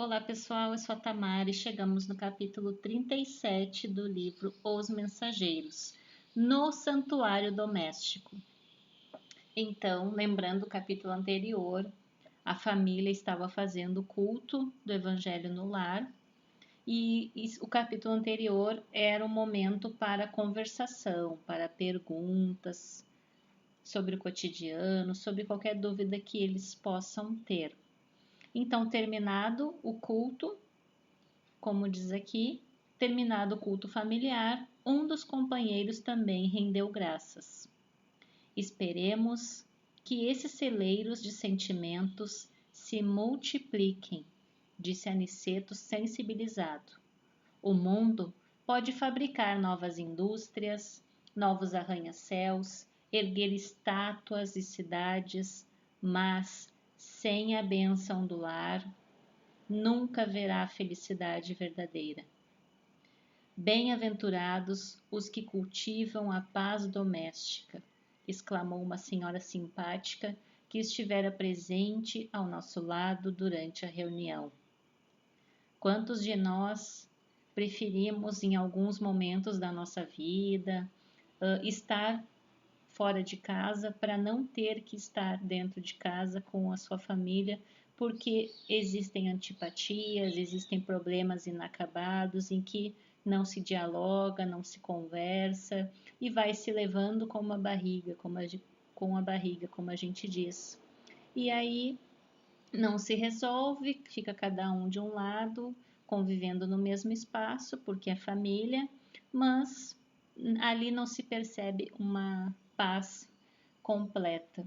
Olá pessoal, eu sou a Tamara e chegamos no capítulo 37 do livro Os Mensageiros, no Santuário Doméstico. Então, lembrando o capítulo anterior, a família estava fazendo o culto do Evangelho no lar e o capítulo anterior era um momento para conversação, para perguntas sobre o cotidiano, sobre qualquer dúvida que eles possam ter. Então, terminado o culto, como diz aqui, terminado o culto familiar, um dos companheiros também rendeu graças. Esperemos que esses celeiros de sentimentos se multipliquem, disse Aniceto sensibilizado. O mundo pode fabricar novas indústrias, novos arranha-céus, erguer estátuas e cidades, mas sem a bênção do lar, nunca haverá felicidade verdadeira. Bem-aventurados os que cultivam a paz doméstica, exclamou uma senhora simpática que estivera presente ao nosso lado durante a reunião. Quantos de nós preferimos, em alguns momentos da nossa vida, estar fora de casa para não ter que estar dentro de casa com a sua família, porque existem antipatias, existem problemas inacabados em que não se dialoga, não se conversa e vai se levando com uma barriga, com a barriga, como a gente diz. E aí não se resolve, fica cada um de um lado, convivendo no mesmo espaço, porque é família, mas ali não se percebe uma paz completa.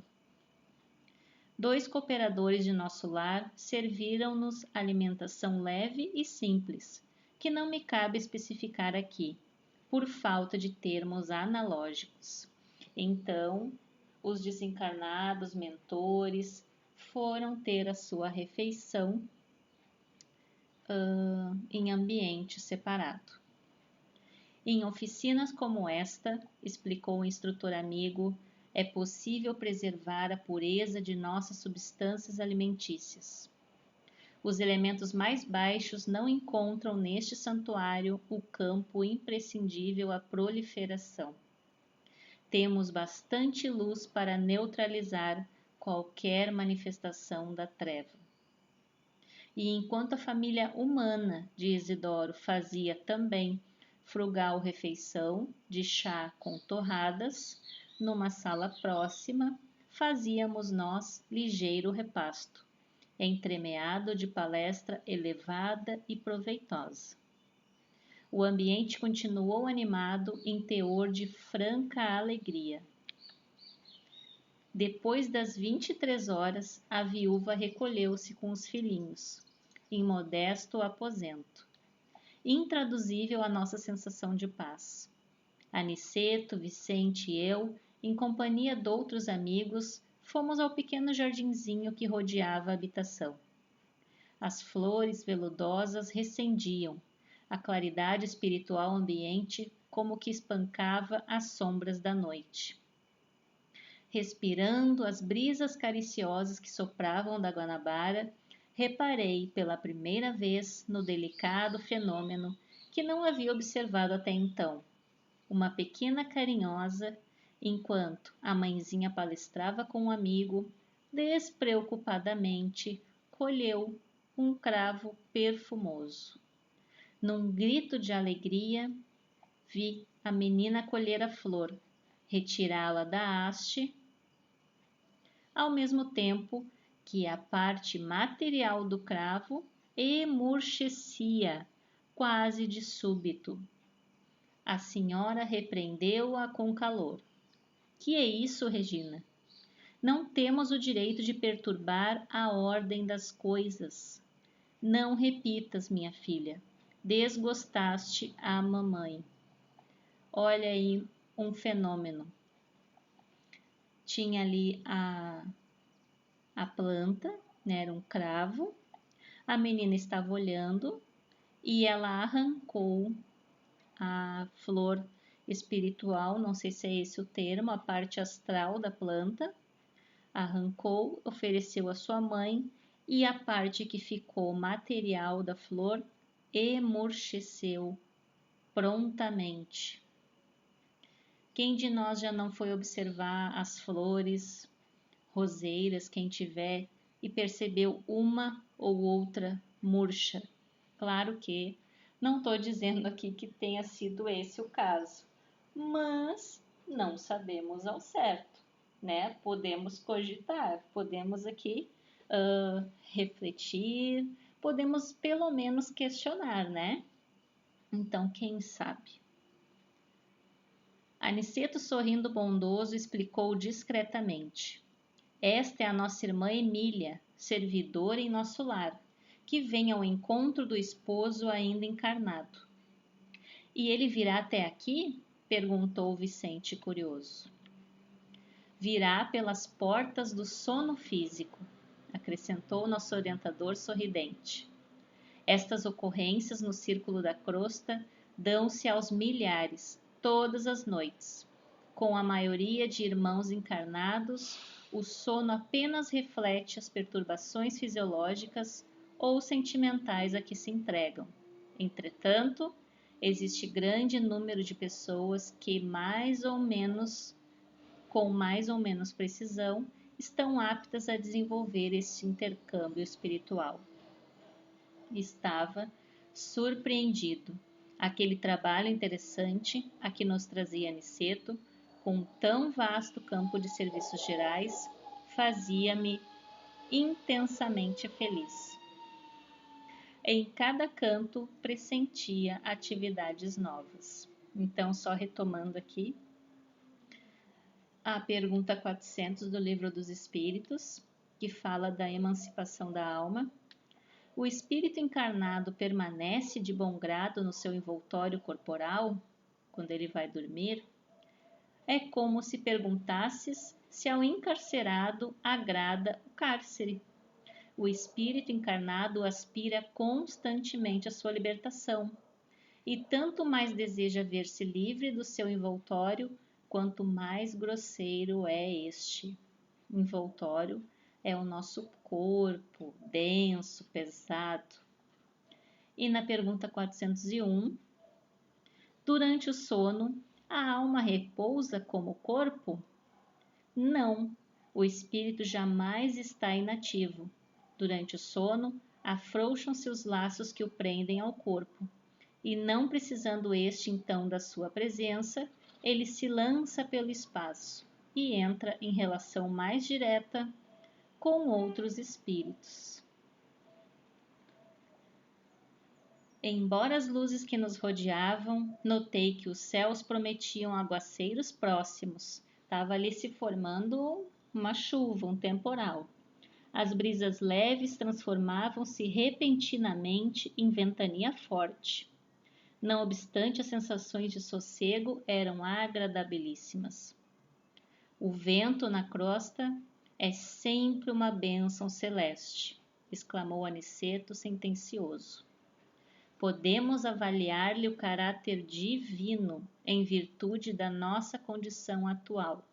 2 cooperadores de nosso lar serviram-nos alimentação leve e simples, que não me cabe especificar aqui, por falta de termos analógicos. Então, os desencarnados mentores foram ter a sua refeição em ambiente separado. Em oficinas como esta, explicou o instrutor amigo, é possível preservar a pureza de nossas substâncias alimentícias. Os elementos mais baixos não encontram neste santuário o campo imprescindível à proliferação. Temos bastante luz para neutralizar qualquer manifestação da treva. E enquanto a família humana de Isidoro fazia também frugal refeição de chá com torradas, numa sala próxima, fazíamos nós ligeiro repasto, entremeado de palestra elevada e proveitosa. O ambiente continuou animado em teor de franca alegria. Depois das 23 horas, a viúva recolheu-se com os filhinhos, em modesto aposento. Intraduzível a nossa sensação de paz. Aniceto, Vicente e eu, em companhia de outros amigos, fomos ao pequeno jardinzinho que rodeava a habitação. As flores veludosas recendiam, a claridade espiritual ambiente como que espancava as sombras da noite. Respirando as brisas cariciosas que sopravam da Guanabara, reparei pela primeira vez no delicado fenômeno que não havia observado até então. Uma pequena carinhosa, enquanto a mãezinha palestrava com um amigo, despreocupadamente colheu um cravo perfumoso. Num grito de alegria, vi a menina colher a flor, retirá-la da haste, ao mesmo tempo que a parte material do cravo emurchecia, quase de súbito. A senhora repreendeu-a com calor. Que é isso, Regina? Não temos o direito de perturbar a ordem das coisas. Não repitas, minha filha. Desgostaste a mamãe. Olha aí um fenômeno. Tinha ali a planta, né, era um cravo. A menina estava olhando e ela arrancou a flor espiritual, não sei se é esse o termo, a parte astral da planta, arrancou, ofereceu à sua mãe. e a parte que ficou material da flor emurcheceu prontamente. Quem de nós já não foi observar as flores roseiras, quem tiver, e percebeu uma ou outra murcha? Claro que não estou dizendo aqui que tenha sido esse o caso, mas não sabemos ao certo, né? Podemos cogitar, podemos aqui refletir, podemos pelo menos questionar, né? Então, quem sabe? Aniceto, sorrindo bondoso, explicou discretamente: esta é a nossa irmã Emília, servidora em nosso lar, que vem ao encontro do esposo ainda encarnado. E ele virá até aqui? Perguntou Vicente, curioso. Virá pelas portas do sono físico, acrescentou nosso orientador sorridente. Estas ocorrências no círculo da crosta dão-se aos milhares, todas as noites. Com a maioria de irmãos encarnados, o sono apenas reflete as perturbações fisiológicas ou sentimentais a que se entregam. Entretanto, existe grande número de pessoas que, com mais ou menos precisão, estão aptas a desenvolver esse intercâmbio espiritual. Estava surpreendido. Aquele trabalho interessante a que nos trazia Aniceto, com um tão vasto campo de serviços gerais, fazia-me intensamente feliz. Em cada canto pressentia atividades novas. Então, só retomando aqui a pergunta 400 do Livro dos Espíritos, que fala da emancipação da alma. O espírito encarnado permanece de bom grado no seu envoltório corporal, quando ele vai dormir? É como se perguntasses se ao encarcerado agrada o cárcere. O espírito encarnado aspira constantemente à sua libertação, e tanto mais deseja ver-se livre do seu envoltório, quanto mais grosseiro é este envoltório. É o nosso corpo, denso, pesado. E na pergunta 401, durante o sono, a alma repousa como o corpo? Não, o espírito jamais está inativo. Durante o sono, afrouxam-se os laços que o prendem ao corpo, e não precisando este então da sua presença, ele se lança pelo espaço e entra em relação mais direta com outros espíritos. Embora as luzes que nos rodeavam, notei que os céus prometiam aguaceiros próximos. Estava ali se formando uma chuva, um temporal. As brisas leves transformavam-se repentinamente em ventania forte. Não obstante, as sensações de sossego eram agradabilíssimas. O vento na crosta é sempre uma bênção celeste, exclamou Aniceto sentencioso. Podemos avaliar-lhe o caráter divino em virtude da nossa condição atual.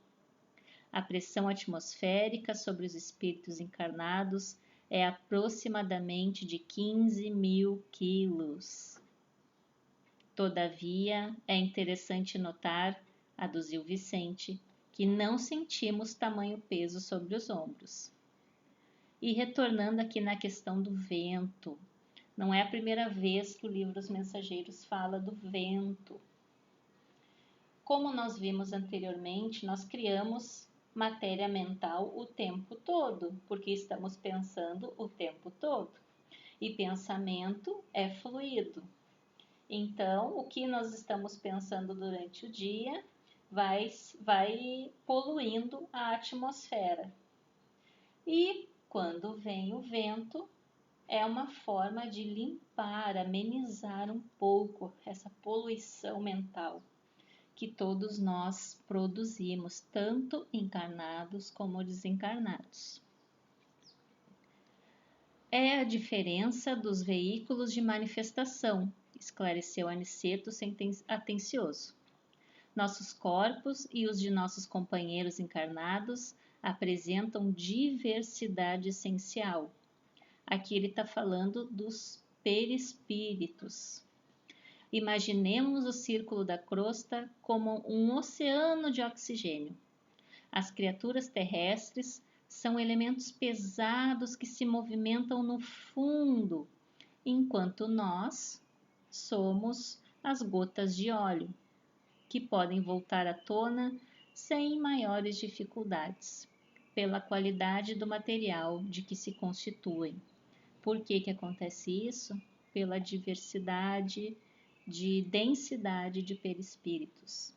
A pressão atmosférica sobre os espíritos encarnados é aproximadamente de 15.000 quilos. Todavia, é interessante notar, aduziu Vicente, que não sentimos tamanho peso sobre os ombros. E retornando aqui na questão do vento, não é a primeira vez que o livro dos Mensageiros fala do vento. Como nós vimos anteriormente, nós criamos matéria mental o tempo todo, porque estamos pensando o tempo todo. E pensamento é fluido. Então, o que nós estamos pensando durante o dia vai poluindo a atmosfera. E quando vem o vento, é uma forma de limpar, amenizar um pouco essa poluição mental que todos nós produzimos, tanto encarnados como desencarnados. É a diferença dos veículos de manifestação, esclareceu Aniceto atencioso. Nossos corpos e os de nossos companheiros encarnados apresentam diversidade essencial. Aqui ele está falando dos perispíritos. Imaginemos o círculo da crosta como um oceano de oxigênio. As criaturas terrestres são elementos pesados que se movimentam no fundo, enquanto nós somos as gotas de óleo, que podem voltar à tona sem maiores dificuldades, pela qualidade do material de que se constituem. Por que acontece isso? Pela diversidade de densidade de perispíritos.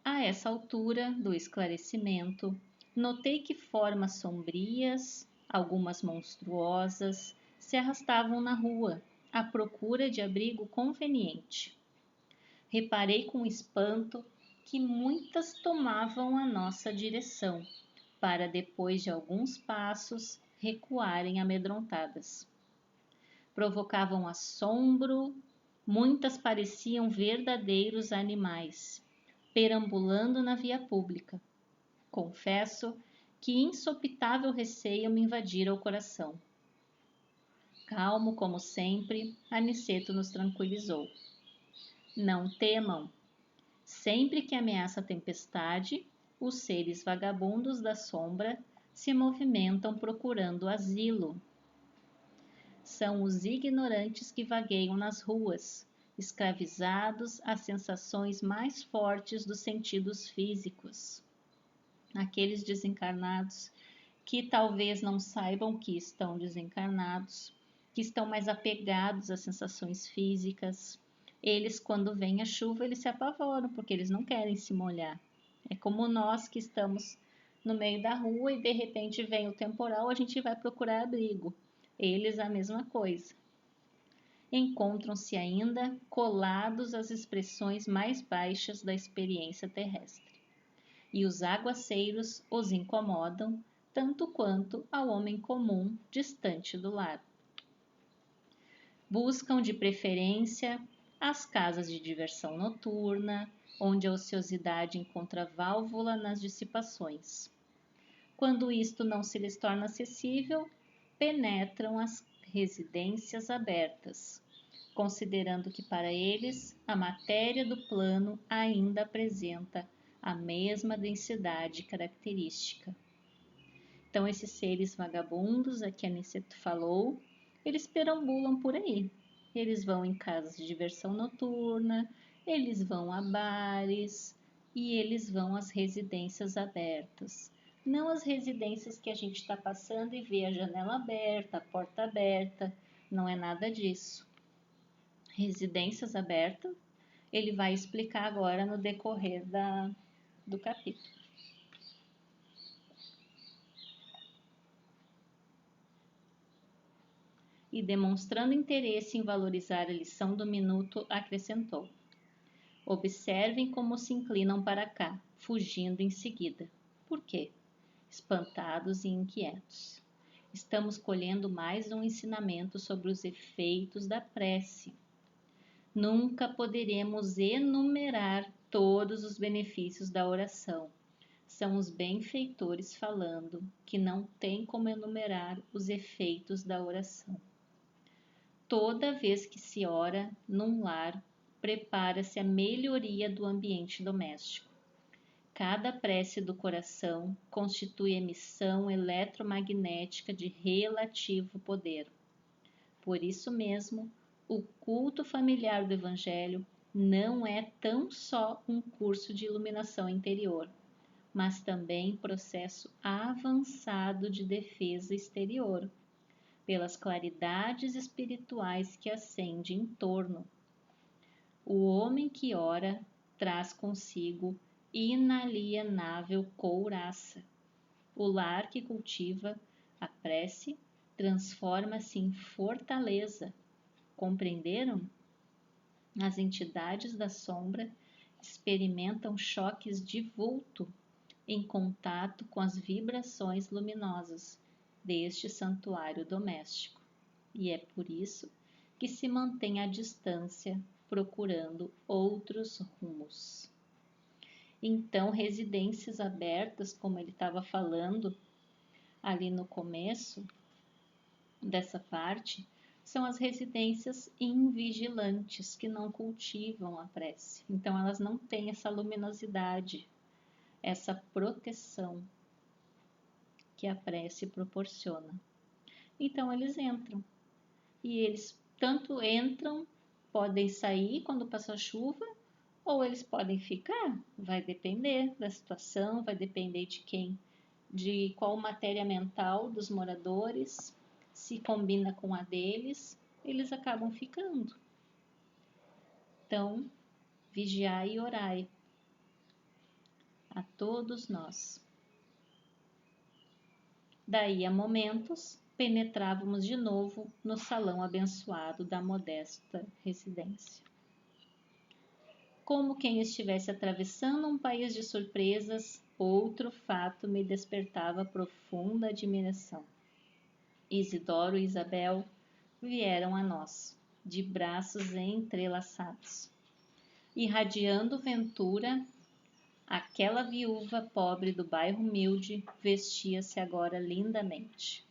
A essa altura do esclarecimento, notei que formas sombrias, algumas monstruosas, se arrastavam na rua, à procura de abrigo conveniente. Reparei com espanto que muitas tomavam a nossa direção, para depois de alguns passos recuarem amedrontadas. Provocavam assombro, muitas pareciam verdadeiros animais, perambulando na via pública. Confesso que insopitável receio me invadira o coração. Calmo como sempre, Aniceto nos tranquilizou. Não temam. Sempre que ameaça a tempestade, os seres vagabundos da sombra se movimentam procurando asilo. São os ignorantes que vagueiam nas ruas, escravizados às sensações mais fortes dos sentidos físicos. Aqueles desencarnados que talvez não saibam que estão desencarnados, que estão mais apegados às sensações físicas, eles, quando vem a chuva, eles se apavoram, porque eles não querem se molhar. É como nós que estamos no meio da rua e de repente vem o temporal, a gente vai procurar abrigo. Eles a mesma coisa. Encontram-se ainda colados às expressões mais baixas da experiência terrestre. E os aguaceiros os incomodam tanto quanto ao homem comum distante do lar. Buscam de preferência as casas de diversão noturna, onde a ociosidade encontra válvula nas dissipações. Quando isto não se lhes torna acessível, penetram as residências abertas, considerando que para eles a matéria do plano ainda apresenta a mesma densidade característica. Então, esses seres vagabundos, a que Aniceto falou, eles perambulam por aí. Eles vão em casas de diversão noturna, eles vão a bares e eles vão às residências abertas. Não as residências que a gente está passando e vê a janela aberta, a porta aberta, não é nada disso. Residências abertas, ele vai explicar agora no decorrer do capítulo. E demonstrando interesse em valorizar a lição do minuto, acrescentou: observem como se inclinam para cá, fugindo em seguida. Por quê? Espantados e inquietos. Estamos colhendo mais um ensinamento sobre os efeitos da prece. Nunca poderemos enumerar todos os benefícios da oração. São os benfeitores falando que não tem como enumerar os efeitos da oração. Toda vez que se ora num lar, prepara-se a melhoria do ambiente doméstico. Cada prece do coração constitui emissão eletromagnética de relativo poder. Por isso mesmo, o culto familiar do Evangelho não é tão só um curso de iluminação interior, mas também processo avançado de defesa exterior, pelas claridades espirituais que acende em torno. O homem que ora traz consigo inalienável couraça. O lar que cultiva a prece transforma-se em fortaleza. Compreenderam? As entidades da sombra experimentam choques de vulto em contato com as vibrações luminosas deste santuário doméstico, e é por isso que se mantém à distância, procurando outros rumos. Então, residências abertas, como ele estava falando, ali no começo dessa parte, são as residências invigilantes, que não cultivam a prece. Então, elas não têm essa luminosidade, essa proteção que a prece proporciona. Então, eles entram. E eles tanto entram, podem sair quando passa chuva, ou eles podem ficar. Vai depender da situação, vai depender de qual matéria mental dos moradores, se combina com a deles, eles acabam ficando. Então, vigiai e orai a todos nós. Daí a momentos, penetrávamos de novo no salão abençoado da modesta residência. Como quem estivesse atravessando um país de surpresas, outro fato me despertava profunda admiração. Isidoro e Isabel vieram a nós, de braços entrelaçados. Irradiando ventura, aquela viúva pobre do bairro humilde vestia-se agora lindamente,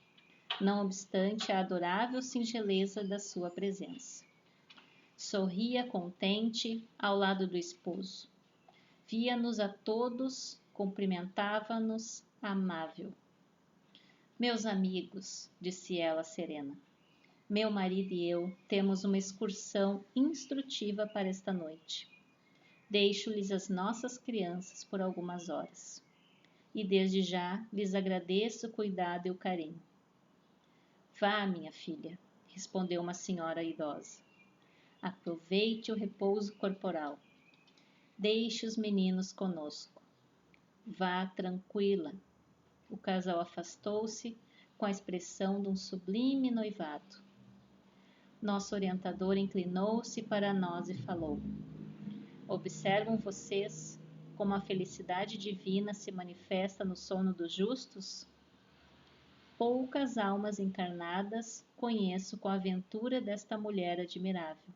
não obstante a adorável singeleza da sua presença. Sorria contente ao lado do esposo. Via-nos a todos, cumprimentava-nos amável. Meus amigos, disse ela serena, meu marido e eu temos uma excursão instrutiva para esta noite. Deixo-lhes as nossas crianças por algumas horas. E desde já lhes agradeço o cuidado e o carinho. Vá, minha filha, respondeu uma senhora idosa. Aproveite o repouso corporal. Deixe os meninos conosco. Vá tranquila. O casal afastou-se com a expressão de um sublime noivado. Nosso orientador inclinou-se para nós e falou: observam vocês como a felicidade divina se manifesta no sono dos justos? Poucas almas encarnadas conheço com a aventura desta mulher admirável,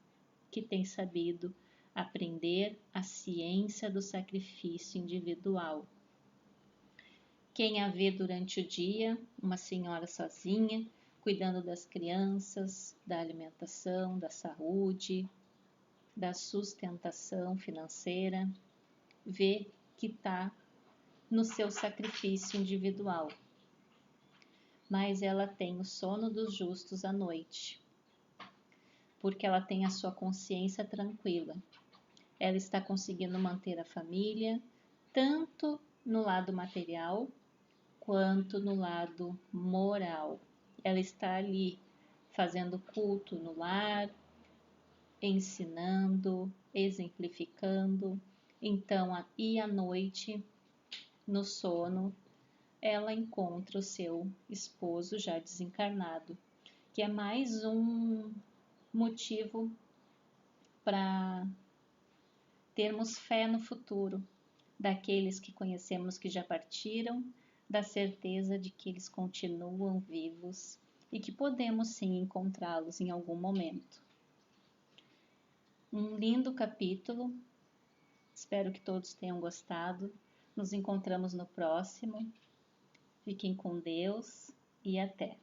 que tem sabido aprender a ciência do sacrifício individual. Quem a vê durante o dia, uma senhora sozinha, cuidando das crianças, da alimentação, da saúde, da sustentação financeira, vê que está no seu sacrifício individual. Mas ela tem o sono dos justos à noite, porque ela tem a sua consciência tranquila. Ela está conseguindo manter a família, tanto no lado material, quanto no lado moral. Ela está ali fazendo culto no lar, ensinando, exemplificando. Então, e à noite, no sono, ela encontra o seu esposo já desencarnado, que é mais um motivo para termos fé no futuro, daqueles que conhecemos que já partiram, da certeza de que eles continuam vivos e que podemos sim encontrá-los em algum momento. Um lindo capítulo, espero que todos tenham gostado. Nos encontramos no próximo. Fiquem com Deus e até!